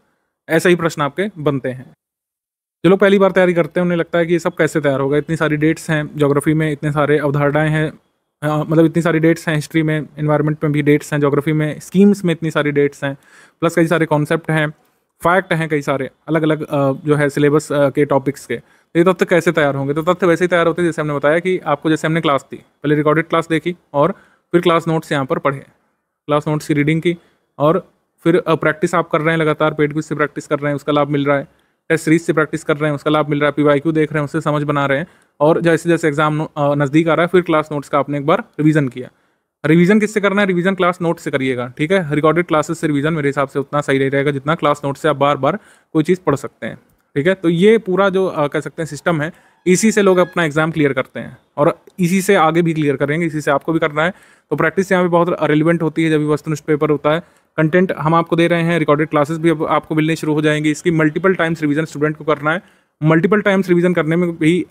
ऐसा ही प्रश्न आपके बनते हैं। जो लोग पहली बार तैयारी करते हैं उन्हें लगता है कि ये सब कैसे तैयार होगा, इतनी सारी डेट्स हैं ज्योग्राफी में, इतने सारे अवधारणाएं हैं, मतलब इतनी सारी डेट्स हैं हिस्ट्री में, एनवायरनमेंट में भी डेट्स हैं, ज्योग्राफी में स्कीम्स में इतनी सारी डेट्स हैं, प्लस कई सारे कॉन्सेप्ट हैं, फैक्ट हैं कई सारे अलग अलग जो है सिलेबस के टॉपिक्स के। तो ये तथ्य कैसे तैयार होंगे? तो तथ्य वैसे ही तैयार होते हैं जैसे हमने बताया कि आपको, जैसे हमने क्लास दी, पहले रिकॉर्डेड क्लास देखी और फिर क्लास नोट्स यहाँ पर पढ़े, क्लास नोट्स की रीडिंग की और फिर प्रैक्टिस आप कर रहे हैं लगातार, पेड क्विज से प्रैक्टिस कर रहे हैं, उसका लाभ मिल रहा है। टेस्ट सीरीज से प्रैक्टिस कर रहे हैं, उसका लाभ मिल रहा है। पीवाईक्यू देख रहे हैं, उससे समझ बना रहे हैं। और जैसे जैसे एग्जाम नज़दीक आ रहा है, फिर क्लास नोट्स का आपने एक बार रिवीजन किया। रिवीजन किससे करना है? रिवीजन क्लास नोट से करिएगा, ठीक है। रिकॉर्डेड क्लासेस से रिवीजन मेरे हिसाब से उतना सही नहीं रहेगा जितना क्लास नोट से आप बार बार कोई चीज़ पढ़ सकते हैं, ठीक है। तो ये पूरा जो कह सकते हैं सिस्टम है, इसी से लोग अपना एग्जाम क्लियर करते हैं और इसी से आगे भी क्लियर करेंगे, इसी से आपको भी करना है। तो प्रैक्टिस यहाँ पे बहुत रेलिवेंट होती है जब भी वस्तुनिष्ठ पेपर होता है। कंटेंट हम आपको दे रहे हैं, रिकॉर्डेड क्लासेस भी अब आपको मिलनी शुरू हो जाएंगी। इसकी मल्टीपल टाइम्स रिवीजन स्टूडेंट को करना है। मल्टीपल टाइम्स रिवीजन करने में भी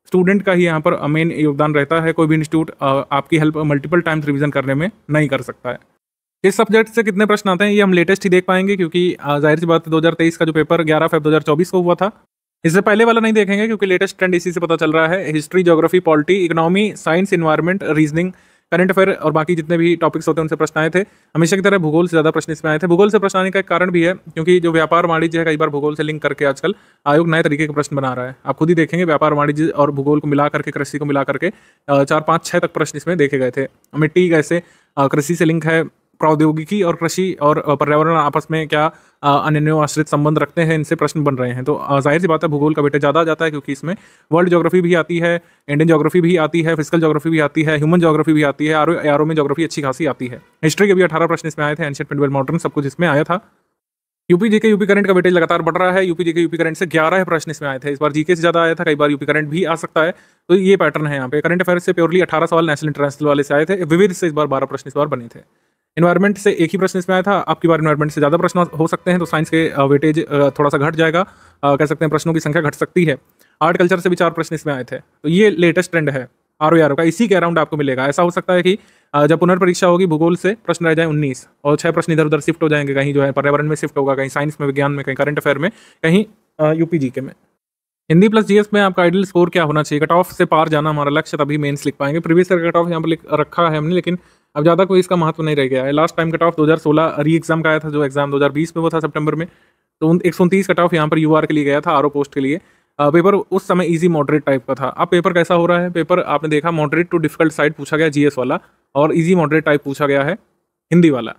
स्टूडेंट का ही यहाँ पर मेन योगदान रहता है। कोई भी इंस्टीट्यूट आपकी हेल्प मल्टीपल टाइम्स रिवीजन करने में नहीं कर सकता है। इस सब्जेक्ट से कितने प्रश्न आते हैं ये हम लेटेस्ट ही देख पाएंगे, क्योंकि जाहिर सी बात है 2023 का जो पेपर 11 फरवरी 2024 को हुआ था, इससे पहले वाला नहीं देखेंगे क्योंकि लेटेस्ट ट्रेंड इसी से पता चल रहा है। History, geography, polity, economy, science, environment, reasoning, current affair और बाकी जितने भी टॉपिक्स होते हैं उनसे प्रश्न आए थे। हमेशा की तरह भूगोल से ज़्यादा प्रश्न इसमें आए थे। भूगोल से प्रश्न आने का एक कारण भी है क्योंकि जो व्यापार वाणिज्य है, कई बार भूगोल से लिंक करके आजकल आयोग नए तरीके के प्रश्न बना रहा है। आप खुद ही देखेंगे, व्यापार वाणिज्य और भूगोल को मिला करके, कृषि को मिला करके 4, 5, 6 तक प्रश्न इसमें देखे गए थे। मिट्टी कैसे कृषि से लिंक है, प्रौद्योगिकी और कृषि और पर्यावरण आपस में क्या अन्योन्याश्रित संबंध रखते हैं, इनसे प्रश्न बन रहे हैं। तो जाहिर सी बात है भूगोल का वेटेज ज़्यादा आ जाता है क्योंकि इसमें वर्ल्ड ज्योग्राफी भी आती है, इंडियन ज्योग्राफी भी आती है, फिजिकल ज्योग्राफी भी आती है, ह्यूमन ज्योग्राफी भी आती है, आरओ में ज्योग्राफी अच्छी खासी आती है। हिस्ट्री के भी 18 प्रश्न इसमें आए थे, एंशिएंट मिडिवल मॉडर्न सब कुछ इसमें आया था। यूपी जीके यूपी करंट का वेटेज लगातार बढ़ रहा है। यूपी जीके यूपी करंट से 11 प्रश्न इसमें आए थे। इस बार जीके से ज़्यादा आया था, कई बार यूपी करंट भी आ सकता है। तो ये पैटर्न है यहाँ पे। करंट अफेयर से प्योरली 18 सवाल नेशनल इंटरनेशनल वाले से आए थे। विविध से इस बार 12 प्रश्न इस बार बने थे। इन्वायरमेंट से एक ही प्रश्न इसमें आया था। आपकी बार इन्वायरमेंट से ज़्यादा प्रश्न हो सकते हैं, तो साइंस के वेटेज थोड़ा सा घट जाएगा, कह सकते हैं प्रश्नों की संख्या घट सकती है। आर्ट कल्चर से भी 4 प्रश्न इसमें आए थे। तो ये लेटेस्ट ट्रेंड है आरओ का, इसी के अराउंड आपको मिलेगा। ऐसा हो सकता है कि जब पुनर्परीक्षा होगी भूगोल से प्रश्न रह जाए 19 और 6 प्रश्न इधर उधर शिफ्ट हो जाएंगे, कहीं जो है पर्यावरण में शिफ्ट होगा, कहीं साइंस में, विज्ञान में, कहीं करंट अफेयर में, कहीं यूपी जीके में। हिंदी प्लस जीएस में आपका आइडियल स्कोर क्या होना चाहिए? कट ऑफ से पार जाना हमारा लक्ष्य, तभी मेंस लिख पाएंगे। प्रीवियस ईयर कट ऑफ यहाँ पर रखा है हमने, लेकिन अब ज़्यादा कोई इसका महत्व नहीं रह गया है। लास्ट टाइम कट ऑफ 2016 री एग्जाम का आया था, जो एग्जाम 2020 में वो था सितंबर में। तो 129 कट ऑफ यहाँ पर यूआर के लिए गया था, आरओ पोस्ट के लिए। पेपर उस समय इजी मॉडरेट टाइप का था। अब पेपर कैसा हो रहा है? पेपर आपने देखा मॉडरेट टू डिफिकल्ट साइड पूछा गया जीएस वाला, और इजी मॉडरेट टाइप पूछा गया है हिंदी वाला।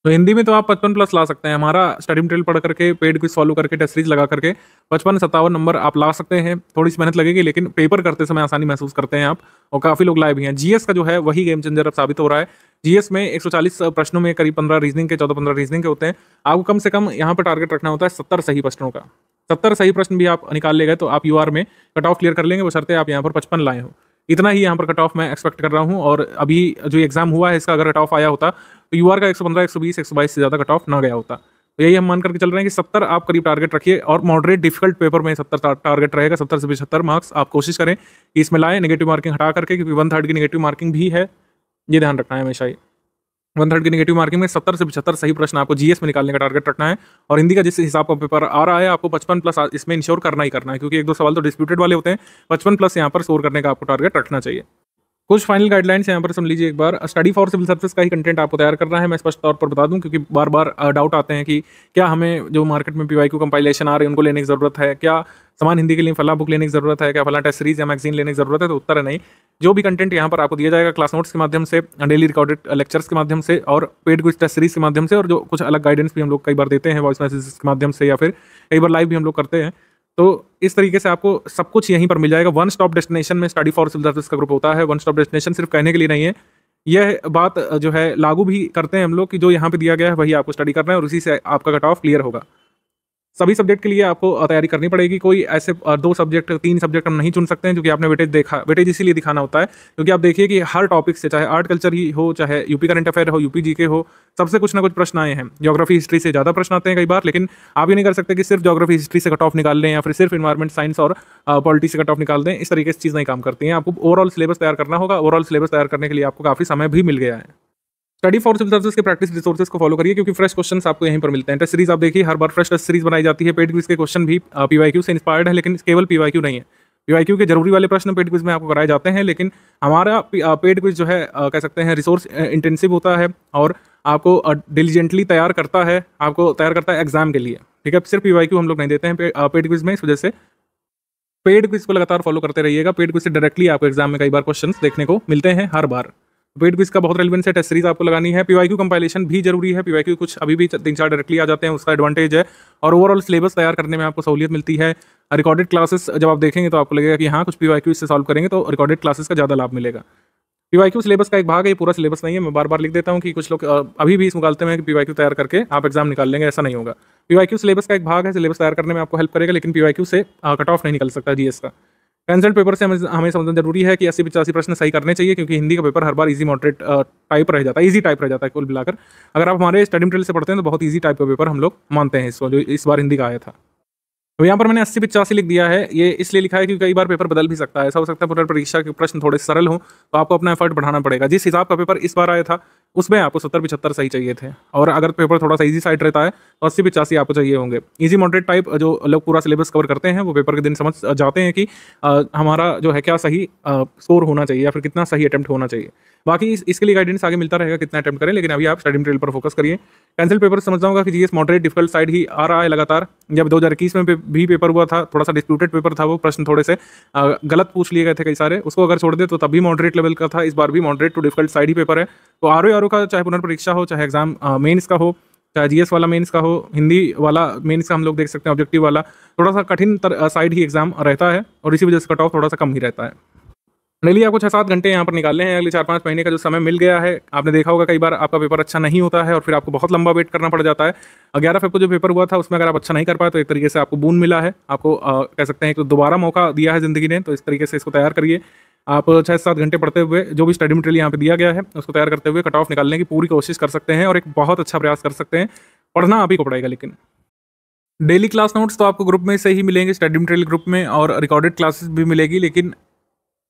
तो हिंदी में तो आप 55 प्लस ला सकते हैं। हमारा स्टडी मटेरियल पढ़ करके, पेड क्विज फॉलो करके, टेस्ट सीरीज लगा करके 55-57 नंबर आप ला सकते हैं। थोड़ी सी मेहनत लगेगी, लेकिन पेपर करते समय आसानी महसूस करते हैं आप, और काफ़ी लोग लाए भी हैं। जीएस का जो है वही गेम चेंजर अब साबित हो रहा है। जीएस में 140 प्रश्नों में करीब 15 रीजनिंग के, 14-15 रीजनिंग के होते हैं। आपको कम से कम यहाँ पर टारगेट रखना होता है 70 सही प्रश्नों का। 70 सही प्रश्न भी आप निकाल ले गए तो आप यूआर में कट ऑफ क्लियर कर लेंगे, बशर्ते आप यहाँ पर 55 लाए हो। इतना ही यहाँ पर कट ऑफ मैं एक्सपेक्ट कर रहा हूँ। और अभी जो एग्जाम हुआ है इसका अगर कट ऑफ आया होता तो यूआर का 115, 120, 122 से ज़्यादा कट ऑफ ना गया होता। तो यही हम मान करके चल रहे हैं कि 70 आप करीब टारगेट रखिए, और मॉडरेट डिफिकल्ट पेपर में 70 टारगेट रहेगा। 70 से 75 मार्क्स आप कोशिश करें कि इसमें लाएं, नेगेटिव मार्किंग हटा करके, क्योंकि 1/3 की नेगेटिव मार्किंग भी है, ये ध्यान रखना है हमेशा ही। 1/3 की नेगेटिव मार्किंग में 70 से 75 सही प्रश्न आपको जीएस में निकालने का टारगेट रखना है। और हिंदी का जिस हिसाब का पेपर आ रहा है, आपको 55 प्लस इसमें इंश्योर करना ही करना है, क्योंकि 1-2 सवाल तो डिस्प्यूटेड वाले होते हैं। 55 प्लस यहाँ पर स्कोर करने का आपको टारगेट रखना चाहिए। कुछ फाइनल गाइडलाइंस यहाँ पर सुन लीजिए एक बार। स्टडी फॉर सिविल सर्विस का ही कंटेंट आपको तैयार करना है। मैं स्पष्ट तौर पर बता दूं, क्योंकि बार बार डाउट आते हैं कि क्या हमें जो मार्केट में पीवाईक्यू कंपाइलेशन आ रहे हैं उनको लेने की जरूरत है, क्या समान हिंदी के लिए फला बुक लेने की जरूरत है, क्या फला टेस्ट सीरीज या मैगजीन लेने की जरूरत है? तो उत्तर है नहीं। जो भी कंटेंट यहाँ पर आपको दिया जाएगा क्लास नोट्स के माध्यम से, डेली रिकॉर्डेड लेक्चर्स के माध्यम से, और पेड कुछ टेस्ट सीरीज के माध्यम से, और जो कुछ अलग गाइडेंस भी हम लोग कई बार देते हैं वॉइस मैसेज के माध्यम से, या फिर कई बार लाइव भी हम लोग करते हैं। तो इस तरीके से आपको सब कुछ यहीं पर मिल जाएगा। वन स्टॉप डेस्टिनेशन में स्टडी फॉर सिविल सर्विस का ग्रुप होता है। वन स्टॉप डेस्टिनेशन सिर्फ कहने के लिए नहीं है, यह बात जो है लागू भी करते हैं हम लोग कि जो यहाँ पे दिया गया है वही आपको स्टडी करना है, और उसी से आपका कट ऑफ क्लियर होगा। सभी सब्जेक्ट के लिए आपको तैयारी करनी पड़ेगी। कोई ऐसे 2 सब्जेक्ट, 3 सब्जेक्ट हम नहीं चुन सकते हैं, क्योंकि आपने वेटेज देखा। वेटेज इसीलिए दिखाना होता है क्योंकि आप देखिए कि हर टॉपिक से, चाहे आर्ट कल्चर ही हो, चाहे यूपी करंट अफेयर हो, यूपी जीके हो, सबसे कुछ ना कुछ प्रश्न आए हैं। ज्योग्राफी हिस्ट्री से ज़्यादा प्रश्न आते हैं कई बार, लेकिन आप ये नहीं कर सकते कि सिर्फ ज्योग्राफी हिस्ट्री से कट ऑफ निकाल लें, या फिर सिर्फ इन्वायरमेंट साइंस और पॉलिटी से कट ऑफ निकाल दें। इस तरीके से चीज़ नहीं काम करती हैं। आपको ओवरऑल सिलेबस तैयार करना होगा। ओवरऑल सिलेबस तैयार करने के लिए आपको काफ़ी समय भी मिल गया है। स्टडी फॉर सिविल सर्विस के प्रैक्टिस रिसोर्सेज को फॉलो करिए, क्योंकि फ्रेश क्वेश्चंस आपको यहीं पर मिलते हैं। टेस्ट सीरीज आप देखिए, हर बार फ्रेश टेस्ट सीरीज बनाई जाती है। पेड क्विज के क्वेश्चन भी पीवाईक्यू से इंस्पायर्ड है, लेकिन केवल पीवाईक्यू नहीं है। पीवाईक्यू के जरूरी वाले प्रश्न पेड क्विज में आपको कराए जाते हैं, लेकिन हमारा पेड क्विज जो है कह सकते हैं रिसोर्स इंटेंसिव होता है, और आपको डिलीजेंटली तैयार करता है, आपको तैयार करता है एग्जाम के लिए। ठीक है, सिर्फ पीवाईक्यू हम लोग नहीं देते हैं पेड क्विज में। इस वजह से पेड क्विज को लगातार फॉलो करते रहिएगा। पेड क्विज से डायरेक्टली आपको एग्जाम में कई बार क्वेश्चंस देखने को मिलते हैं हर बार। पेड क्विज का बहुत रेलेवेंस है, टेस्ट सीरीज आपको लगानी है। पीवाईक्यू कंपाइलेशन भी जरूरी है, पीवाईक्यू कुछ अभी भी 3-4 डायरेक्टली आ जाते हैं, उसका एडवांटेज है। और ओवरऑल सिलेबस तैयार करने में आपको सहूलियत मिलती है। रिकॉर्डेड क्लासेस जब आप देखेंगे तो आपको लगेगा कि हाँ कुछ पीवाईक्यू इससे सॉल्व करेंगे तो रिकॉर्डेड क्लासेस का ज़्यादा लाभ मिलेगा। पीवाईक्यू सिलेबस का एक भाग है, ये पूरा सिलेबस नहीं है। मैं बार बार लिख देता हूँ कि कुछ लोग अभी भी इस मुकालते में कि पीवाईक्यू तैयार करके आप एग्जाम निकाल लेंगे, ऐसा नहीं होगा। पीवाईक्यू सिलेबस का एक भाग है, सिलेबस तैयार करने में आपको हेल्प करेगा, लेकिन पीवाईक्यू से कट ऑफ नहीं निकल सकता जीएस का। कैंसल्ड पेपर से हमें समझना जरूरी है कि 80-85 प्रश्न सही करने चाहिए, क्योंकि हिंदी का पेपर हर बार इजी मॉडरेट टाइप रह जाता है, इजी टाइप रह जाता है कुल मिलाकर। अगर आप हमारे स्टडी मटेरियल से पढ़ते हैं तो बहुत इजी टाइप का पेपर हम लोग मानते हैं इसको, जो इस बार हिंदी का आया था। तो यहाँ पर मैंने 80-85 लिख दिया है, ये इसलिए लिखा है क्योंकि कई बार पेपर बदल भी सकता है। ऐसा हो सकता है पुनर्परीक्षा के प्रश्न थोड़े सरल हों, तो आपको अपना एफर्ट बढ़ाना पड़ेगा। जिस हिसाब का पेपर इस बार आया था उसमें आपको 70-75 सही चाहिए थे, और अगर पेपर थोड़ा सा इजी साइड रहता है तो 80-85 आपको चाहिए होंगे। इजी मॉडरेट टाइप जो लोग पूरा सिलेबस कवर करते हैं वो पेपर के दिन समझ जाते हैं कि हमारा जो है क्या सही स्कोर होना चाहिए या फिर कितना सही अटेम्प्ट होना चाहिए। बाकी इसके लिए गाइडेंस आगे मिलता रहेगा कितना अटेम्प्ट करें, लेकिन अभी आप स्टडी मटेरियल पर फोकस करिए। कैंसिल पेपर समझ जाऊंगा कि जीएस मॉडरेट डिफिकल्ट साइड ही आ रहा है लगातार। जब 2021 में भी पेपर हुआ था, थोड़ा सा डिस्प्यूटेड पेपर था, वो प्रश्न थोड़े से गलत पूछ लिए गए थे कई सारे, उसको अगर छोड़ दे तो तब भी मॉडरेट लेवल का था। इस बार भी मॉडरेट टू डिफिकल्ट साइड ही पेपर है। तो आरओ का चाहे पुनर्परीक्षा हो, चाहे एग्जाम मेंस का हो, चाहे जीएस वाला मेंस का हो, हिंदी वाला मेंस का हम लोग देख सकते हैं, ऑब्जेक्टिव वाला थोड़ा सा कठिन साइड ही एग्जाम रहता है, और इसी वजह से कट ऑफ थोड़ा सा कम ही रहता है। डेली आपको 6-7 घंटे यहाँ पर निकालने हैं। अगले 4-5 महीने का जो समय मिल गया है, आपने देखा होगा कई बार आपका पेपर अच्छा नहीं होता है और फिर आपको बहुत लंबा वेट करना पड़ जाता है। 11 फरवरी को जो पेपर हुआ था उसमें अगर आप अच्छा नहीं कर पाए तो एक तरीके से आपको बून मिला है, आपको कह सकते हैं कि दोबारा मौका दिया है ज़िंदगी ने। तो इस तरीके से इसको तैयार करिए। आप 6-7 घंटे पढ़ते हुए जो भी स्टडी मटेरियल यहाँ पे दिया गया है उसको तैयार करते हुए कट ऑफ निकालने की पूरी कोशिश कर सकते हैं और एक बहुत अच्छा प्रयास कर सकते हैं। पढ़ना आप ही को पड़ेगा। लेकिन डेली क्लास नोट्स तो आपको ग्रुप में से ही मिलेंगे, स्टडी मटेरियल ग्रुप में, और रिकॉर्डेड क्लासेस भी मिलेगी। लेकिन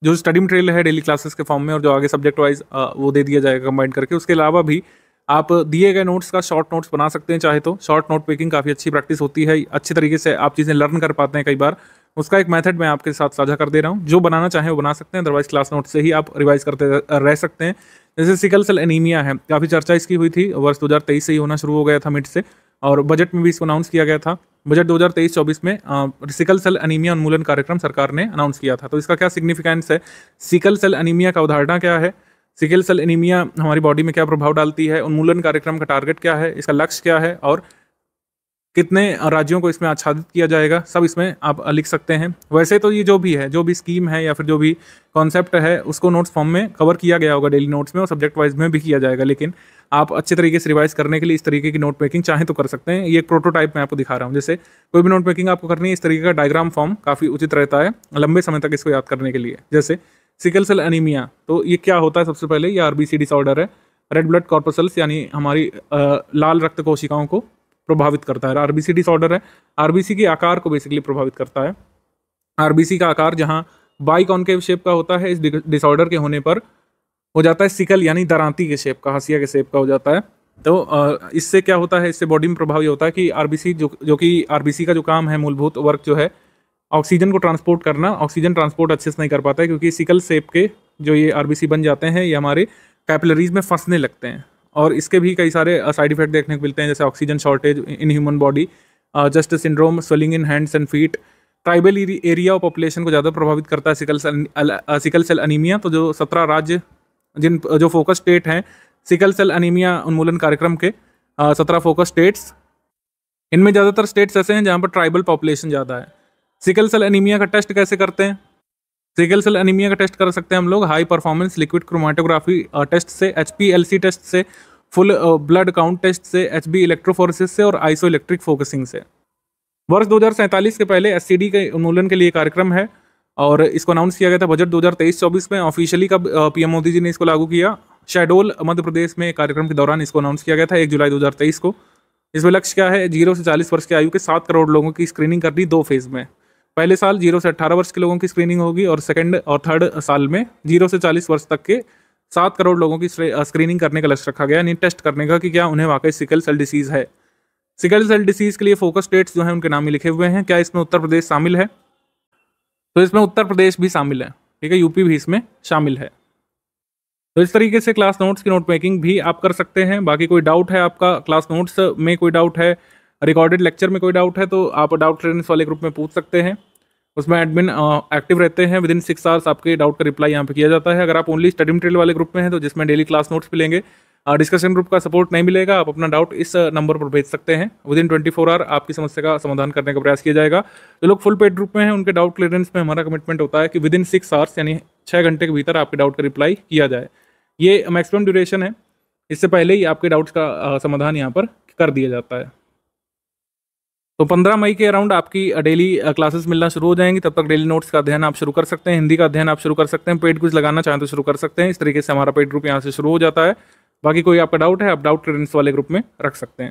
जो स्टडी मटेरियल है डेली क्लासेस के फॉर्म में और जो आगे सब्जेक्ट वाइज वो दे दिया जाएगा कंबाइन करके, उसके अलावा भी आप दिए गए नोट्स का शॉर्ट नोट्स बना सकते हैं चाहे तो। शॉर्ट नोट मेकिंग काफ़ी अच्छी प्रैक्टिस होती है, अच्छी तरीके से आप चीज़ें लर्न कर पाते हैं कई बार। उसका एक मेथड मैं आपके साथ साझा कर दे रहा हूँ। जो बनाना चाहें वो बना सकते हैं, अदरवाइज क्लास नोट से ही आप रिवाइज करते रह सकते हैं। जैसे सिकल सेल एनीमिया है, काफ़ी चर्चा इसकी हुई थी, वर्ष 2023 से ही होना शुरू हो गया था मिड से, और बजट में भी इसको अनाउंस किया गया था। बजट 2023-24 में सिकल सेल एनीमिया उन्मूलन कार्यक्रम सरकार ने अनाउंस किया था। तो इसका क्या सिग्निफिकेंस है, सिकल सेल एनीमिया का अवधारणा क्या है, सिकल सेल एनीमिया हमारी बॉडी में क्या प्रभाव डालती है, उन्मूलन कार्यक्रम का टारगेट क्या है, इसका लक्ष्य क्या है, और कितने राज्यों को इसमें आच्छादित किया जाएगा, सब इसमें आप लिख सकते हैं। वैसे तो ये जो भी स्कीम है या फिर जो भी कॉन्सेप्ट है उसको नोट्स फॉर्म में कवर किया गया होगा डेली नोट्स में, और सब्जेक्ट वाइज में भी किया जाएगा। लेकिन आप अच्छे तरीके से रिवाइज करने के लिए इस तरीके की नोट मेकिंग चाहें तो कर सकते हैं। ये एक प्रोटोटाइप मैं आपको दिखा रहा हूँ। जैसे कोई भी नोट मेकिंग आपको करनी है, इस तरीके का डायग्राम फॉर्म काफ़ी उचित रहता है लंबे समय तक इसको याद करने के लिए। जैसे सिकल सेल एनीमिया, तो ये क्या होता है, सबसे पहले ये आरबीसी डिसऑर्डर है, रेड ब्लड कॉर्पसल्स, यानी हमारी लाल रक्त कोशिकाओं को प्रभावित करता है। आरबीसी डिसऑर्डर है, आरबीसी के आकार को बेसिकली प्रभावित करता है। आरबीसी का आकार जहां बाइकॉन्केव शेप का होता है, इस डिसऑर्डर के होने पर हो जाता है सिकल, यानी दरांती के शेप का, हंसिया के शेप का हो जाता है। तो इससे क्या होता है, इससे बॉडी में प्रभाव ये होता है कि आरबीसी जो कि आरबीसी का जो काम है, मूलभूत वर्क जो है ऑक्सीजन को ट्रांसपोर्ट करना, ऑक्सीजन ट्रांसपोर्ट अच्छे से नहीं कर पाता है, क्योंकि सिकल शेप के जो ये आरबीसी बन जाते हैं ये हमारे कैपिलरीज में फंसने लगते हैं, और इसके भी कई सारे साइड इफेक्ट देखने को मिलते हैं, जैसे oxygen shortage in human body, just syndrome, swelling in hands and feet. Tribal area of population को ज़्यादा प्रभावित करता है सिकल सेल एनीमिया। तो जो 17 राज्य जो फोकस स्टेट हैं सिकल सेल एनीमिया उन्मूलन कार्यक्रम के, 17 फोकस स्टेट्स, इनमें ज़्यादातर स्टेट्स ऐसे हैं जहाँ पर ट्राइबल पॉपुलेशन ज़्यादा है। सिकल सेल एनीमिया का टेस्ट कैसे करते हैं, सिकल सेल एनीमिया का टेस्ट कर सकते हैं हम लोग high performance liquid chromatography test से, HPLC टेस्ट से, फुल ब्लड काउंट टेस्ट से, HB इलेक्ट्रोफोरेसिस से, और आइसो इलेक्ट्रिक फोकसिंग से। वर्ष 2047 के पहले SCD के उन्मूलन के लिए कार्यक्रम है, और इसको अनाउंस किया गया था बजट 2023-24 में। ऑफिशियली कब PM मोदी जी ने इसको लागू किया, शहडोल मध्य प्रदेश में कार्यक्रम के दौरान इसको अनाउंस किया गया था 1 जुलाई 2023 को। इसमें लक्ष्य क्या है, 0 से 40 वर्ष की आयु के 7 करोड़ लोगों की स्क्रीनिंग करनी 2 फेज में। पहले साल 0 से 18 वर्ष के लोगों की स्क्रीनिंग होगी, और सेकंड और थर्ड साल में 0 से 40 वर्ष तक के 7 करोड़ लोगों की स्क्रीनिंग करने का लक्ष्य रखा गया, यानी टेस्ट करने का कि क्या उन्हें वाकई सिकल सेल डिसीज है। सिकल सेल डिसीज के लिए फोकस स्टेट्स जो हैं उनके नाम में लिखे हुए हैं। क्या इसमें उत्तर प्रदेश शामिल है, तो इसमें उत्तर प्रदेश भी शामिल है, ठीक है, यूपी भी इसमें शामिल है। तो इस तरीके से क्लास नोट्स की नोट मेकिंग भी आप कर सकते हैं। बाकी कोई डाउट है आपका, क्लास नोट्स में कोई डाउट है, रिकॉर्डेड लेक्चर में कोई डाउट है, तो आप डाउट क्लियरेंस वाले ग्रुप में पूछ सकते हैं। उसमें एडमिन एक्टिव रहते हैं। विदिन 6 आवर्स आपके डाउट का रिप्लाई यहाँ पे किया जाता है। अगर आप ओनली स्टडी मटेरियल वाले ग्रुप में हैं तो जिसमें डेली क्लास नोट्स मिलेंगे, डिस्कशन ग्रुप का सपोर्ट नहीं मिलेगा। आप अपना डाउट इस नंबर पर भेज सकते हैं। विदिन 24 आवर आपकी समस्या का समाधान करने का प्रयास किया जाएगा। जो लोग फुल पेड ग्रुप में हैं उनके डाउट क्लियरेंस में हमारा कमिटमेंट होता है कि विदिन 6 आवर्स यानी 6 घंटे के भीतर आपके डाउट का रिप्लाई किया जाए। ये मैक्सिमम ड्यूरेशन है, इससे पहले ही आपके डाउट्स का समाधान यहाँ पर कर दिया जाता है। तो 15 मई के अराउंड आपकी डेली क्लासेस मिलना शुरू हो जाएंगी। तब तक डेली नोट्स का अध्ययन आप शुरू कर सकते हैं, हिंदी का अध्ययन आप शुरू कर सकते हैं। पेड क्विज लगाना चाहें तो शुरू कर सकते हैं। इस तरीके से हमारा पेड ग्रुप यहाँ से शुरू हो जाता है। बाकी कोई आपका डाउट है, आप डाउट क्लियरेंस वाले ग्रुप में रख सकते हैं।